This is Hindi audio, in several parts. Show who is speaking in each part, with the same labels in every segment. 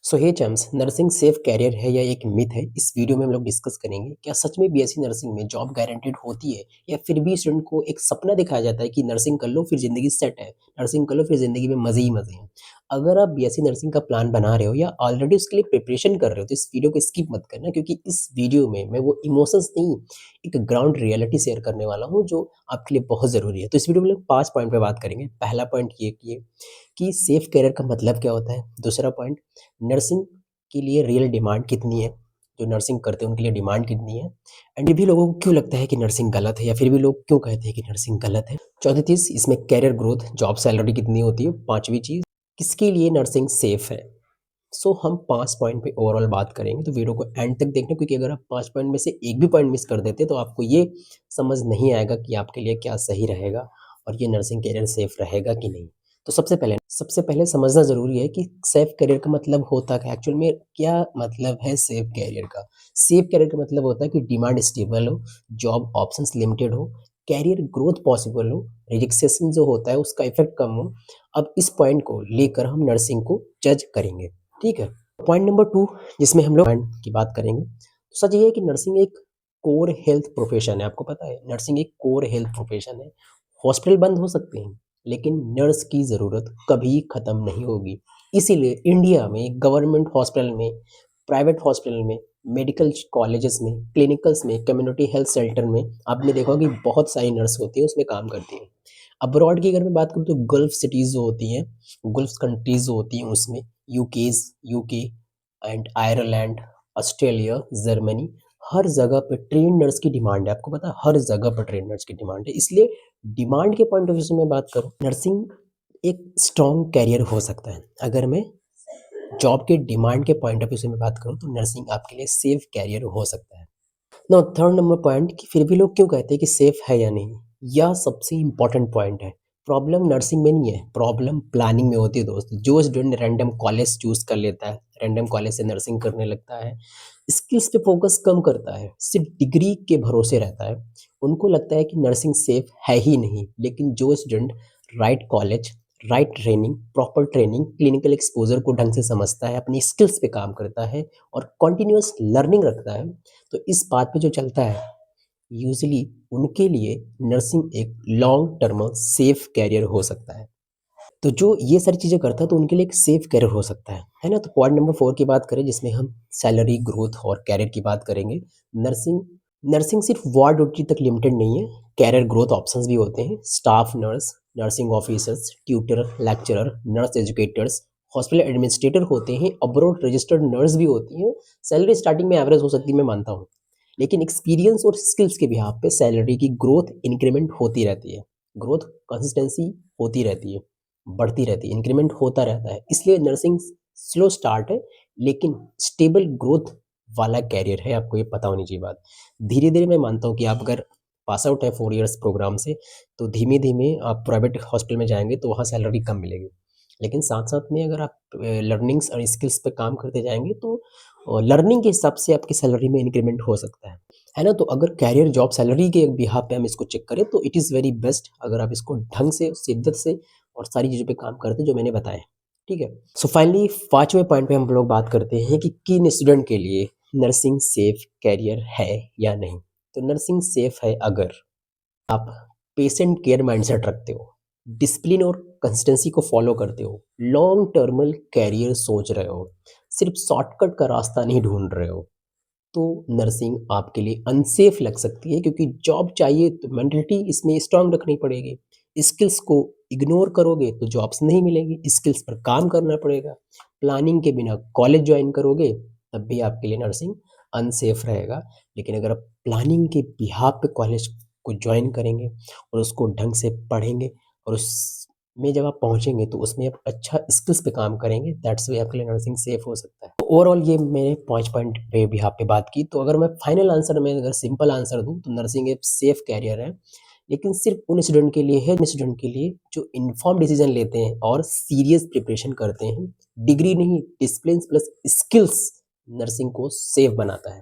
Speaker 1: सो हे चैम्स, नर्सिंग सेफ कैरियर है या एक मिथ है? इस वीडियो में हम लोग डिस्कस करेंगे। क्या सच में बीएससी नर्सिंग में जॉब गारंटीड होती है, या फिर भी स्टूडेंट को एक सपना दिखाया जाता है कि नर्सिंग कर लो फिर ज़िंदगी सेट है, नर्सिंग कर लो फिर ज़िंदगी में मज़े ही मज़े हैं। अगर आप बीएससी नर्सिंग का प्लान बना रहे हो या ऑलरेडी उसके लिए प्रिपरेशन कर रहे हो, तो इस वीडियो को स्किप मत करना, क्योंकि इस वीडियो में मैं वो इमोशंस नहीं, एक ग्राउंड रियलिटी शेयर करने वाला हूँ जो आपके लिए बहुत ज़रूरी है। तो इस वीडियो में हम लोग 5 पॉइंट पे बात करेंगे। पहला पॉइंट ये कि सेफ कैरियर का मतलब क्या होता है? दूसरा पॉइंट, नर्सिंग के लिए रियल डिमांड कितनी है? जो नर्सिंग करते हैं उनके लिए डिमांड कितनी है? एंड ये भी लोगों को क्यों लगता है कि नर्सिंग गलत है, या फिर भी लोग क्यों कहते हैं कि नर्सिंग गलत है? चौथी चीज़, इसमें करियर ग्रोथ, जॉब सैलरी कितनी होती है? पाँचवीं चीज़, किसके लिए नर्सिंग सेफ है? सो हम 5 पॉइंट पे ओवरऑल बात करेंगे, तो वीडियो को एंड तक देखना, क्योंकि अगर आप 5 पॉइंट में से एक भी पॉइंट मिस कर देते तो आपको ये समझ नहीं आएगा कि आपके लिए क्या सही रहेगा और ये नर्सिंग करियर सेफ रहेगा कि नहीं। तो सबसे पहले समझना ज़रूरी है कि सेफ करियर का मतलब होता क्या है? एक्चुअल में क्या मतलब है सेफ करियर का? सेफ करियर का मतलब होता है कि डिमांड स्टेबल हो, जॉब ऑप्शंस लिमिटेड हो, करियर ग्रोथ पॉसिबल हो, रिलैक्सेशन जो होता है उसका इफ़ेक्ट कम हो। अब इस पॉइंट को लेकर हम नर्सिंग को जज करेंगे। ठीक है? पॉइंट नंबर 2, जिसमें हम लोग पॉइंट की बात करेंगे। तो सच ये है कि नर्सिंग एक कोर हेल्थ प्रोफ़ेशन है, आपको पता है? नर्सिंग एक कोर हेल्थ प्रोफ़ेशन है। हॉस्पिटल बंद हो सकते हैं, लेकिन नर्स की ज़रूरत कभी ख़त्म नहीं होगी। इसीलिए इंडिया में गवर्नमेंट हॉस्पिटल में, प्राइवेट हॉस्पिटल में, मेडिकल कॉलेजेस में, क्लिनिकल्स में, कम्युनिटी हेल्थ सेंटर में आपने देखा होगा कि बहुत सारी नर्स होती हैं, उसमें काम करती हैं। अब्रॉड की अगर मैं बात करूँ तो गल्फ़ सिटीज़ जो होती हैं, गल्फ़ कंट्रीज़ जो होती हैं उसमें UK and Ireland, Australia, Germany, हर जगह पे ट्रेन्ड नर्स की डिमांड है। आपको पता है हर जगह पर ट्रेन्ड नर्स की डिमांड है। इसलिए डिमांड के पॉइंट ऑफ व्यू से मैं बात करूँ, नर्सिंग एक स्ट्रॉन्ग करियर हो सकता है। अगर मैं जॉब के डिमांड के पॉइंट ऑफ व्यू से मैं बात करूँ तो नर्सिंग आपके लिए सेफ करियर हो सकता है। नाउ थर्ड नंबर पॉइंट, कि फिर भी लोग क्यों कहते हैं कि सेफ है या नहीं? यह सबसे इम्पोर्टेंट पॉइंट है। प्रॉब्लम नर्सिंग में नहीं है, प्रॉब्लम प्लानिंग में होती है दोस्त। जो स्टूडेंट रैंडम कॉलेज चूज़ कर लेता है, रैंडम कॉलेज से नर्सिंग करने लगता है, स्किल्स पे फ़ोकस कम करता है, सिर्फ़ डिग्री के भरोसे रहता है, उनको लगता है कि नर्सिंग सेफ है ही नहीं। लेकिन जो student right college, right training, proper training, clinical exposure को ढंग से समझता है, अपनी स्किल्स पे काम करता है और कंटीन्यूअस लर्निंग रखता है, तो इस बात पे जो चलता है, यूजुअली उनके लिए नर्सिंग एक लॉन्ग टर्म सेफ कैरियर हो सकता है। तो जो ये सारी चीज़ें करता है तो उनके लिए एक सेफ कैरियर हो सकता है ना? तो पॉइंट नंबर 4 की बात करें, जिसमें हम सैलरी ग्रोथ और कैरियर की बात करेंगे। नर्सिंग नर्सिंग सिर्फ वार्ड ड्यूटी तक लिमिटेड नहीं है, कैरियर ग्रोथ ऑप्शंस भी होते हैं। Staff nurse, nursing officers, tutor, lecturer, nurse educators, hospital administrator होते हैं, अब्रॉड रजिस्टर्ड नर्स भी होती हैं। सैलरी स्टार्टिंग में एवरेज हो सकती है, मैं मानता हूँ। लेकिन एक्सपीरियंस और स्किल्स के बिहाफ पे सैलरी की ग्रोथ इंक्रीमेंट होती रहती है। ग्रोथ कंसिस्टेंसी होती रहती है, बढ़ती रहती है, इंक्रीमेंट होता रहता है। इसलिए नर्सिंग स्लो स्टार्ट है, लेकिन स्टेबल ग्रोथ वाला कैरियर है, आपको ये पता होनी चाहिए बात। धीरे-धीरे मैं मानता हूँ कि आप अगर पास आउट है 4 इयर्स प्रोग्राम से, तो धीमे-धीमे आप प्राइवेट हॉस्पिटल में जाएँगे तो वहाँ सैलरी कम मिलेगी। लेकिन साथ-साथ में अगर आप लर्निंग्स और स्किल्स पे काम करते जाएँगे तो लर्निंग के हिसाब से आपकी सैलरी में इंक्रीमेंट हो सकता है ना? तो अगर करियर जॉब सैलरी के बिहाफ पे हम इसको चेक करें तो इट इज़ वेरी बेस्ट, अगर आप इसको ढंग से, शिद्दत से और सारी चीज़ों पे काम करते हैं जो मैंने बताए। ठीक है? सो फाइनली 5वें पॉइंट पे हम लोग बात करते हैं कि किन स्टूडेंट के लिए नर्सिंग सेफ करियर है या नहीं। तो नर्सिंग सेफ है अगर आप पेशेंट केयर माइंडसेट रखते हो, डिसिप्लिन और कंसिस्टेंसी को फॉलो करते हो, लॉन्ग टर्मल कैरियर सोच रहे हो, सिर्फ शॉर्टकट का रास्ता नहीं ढूँढ रहे हो, तो नर्सिंग आपके लिए अनसेफ लग सकती है, क्योंकि जॉब चाहिए तो मेंटलिटी इसमें स्ट्रांग रखनी पड़ेगी। स्किल्स को इग्नोर करोगे तो जॉब्स नहीं मिलेगी, स्किल्स पर काम करना पड़ेगा। प्लानिंग के बिना कॉलेज जॉइन करोगे तब भी आपके लिए नर्सिंग अनसेफ रहेगा। लेकिन अगर आप प्लानिंग के बिहाफ पे कॉलेज को जॉइन करेंगे और उसको ढंग से पढ़ेंगे और उसमें जब आप पहुँचेंगे तो उसमें आप अच्छा स्किल्स पे काम करेंगे, दैट्स व्हाई आपके लिए नर्सिंग सेफ हो सकता है। ओवरऑल ये मैंने 5 पॉइंट पे बिहाफ पे बात की। तो अगर मैं फाइनल आंसर में अगर सिंपल आंसर दूँ तो नर्सिंग एक सेफ कैरियर है, लेकिन सिर्फ़ उन स्टूडेंट के लिए है, उन स्टूडेंट के लिए जो इन्फॉर्म्ड डिसीज़न लेते हैं और सीरियस प्रिपरेशन करते हैं। डिग्री नहीं, डिसिप्लिन प्लस स्किल्स नर्सिंग को सेफ बनाता है।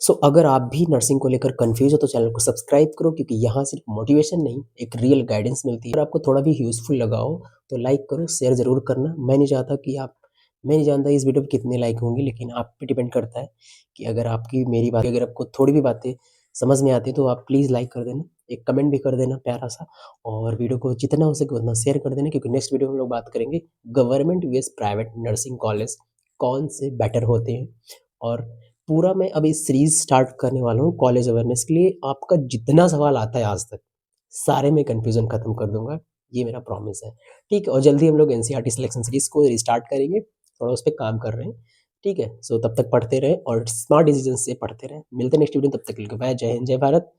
Speaker 1: सो अगर आप भी नर्सिंग को लेकर कन्फ्यूज़ हो तो चैनल को सब्सक्राइब करो, क्योंकि यहाँ सिर्फ मोटिवेशन नहीं, एक रियल गाइडेंस मिलती है। अगर आपको थोड़ा भी यूज़फुल लगा हो तो लाइक करो, शेयर ज़रूर करना। मैं नहीं चाहता कि आप मैं नहीं जानता इस वीडियो पे कितने लाइक होंगे, लेकिन आप पे डिपेंड करता है कि अगर आपकी मेरी बात अगर आपको थोड़ी भी बातें समझ में आती है तो आप प्लीज़ लाइक कर देना, एक कमेंट भी कर देना प्यारा-सा और वीडियो को जितना हो सके उतना शेयर कर देना क्योंकि नेक्स्ट वीडियो में हम लोग बात करेंगे government VS private nursing college कौन से बेटर होते हैं और पूरा मैं अभी सीरीज़ स्टार्ट करने वाला हूँ कॉलेज अवेयरनेस के लिए। आपका जितना सवाल आता है आज तक, सारे में कन्फ्यूज़न खत्म कर दूँगा, ये मेरा प्रॉमिस है। ठीक है? और जल्दी हम लोग एनसीईआरटी सिलेक्शन सीरीज़ को रिस्टार्ट करेंगे, थोड़ा उस पे काम कर रहे हैं। ठीक है? सो तब तक पढ़ते रहें और स्मार्ट डिसीज़न से पढ़ते रहें। मिलते हैं नेक्स्ट वीडियो में, तब तक के लिए बाय, जय हिंद, जय भारत।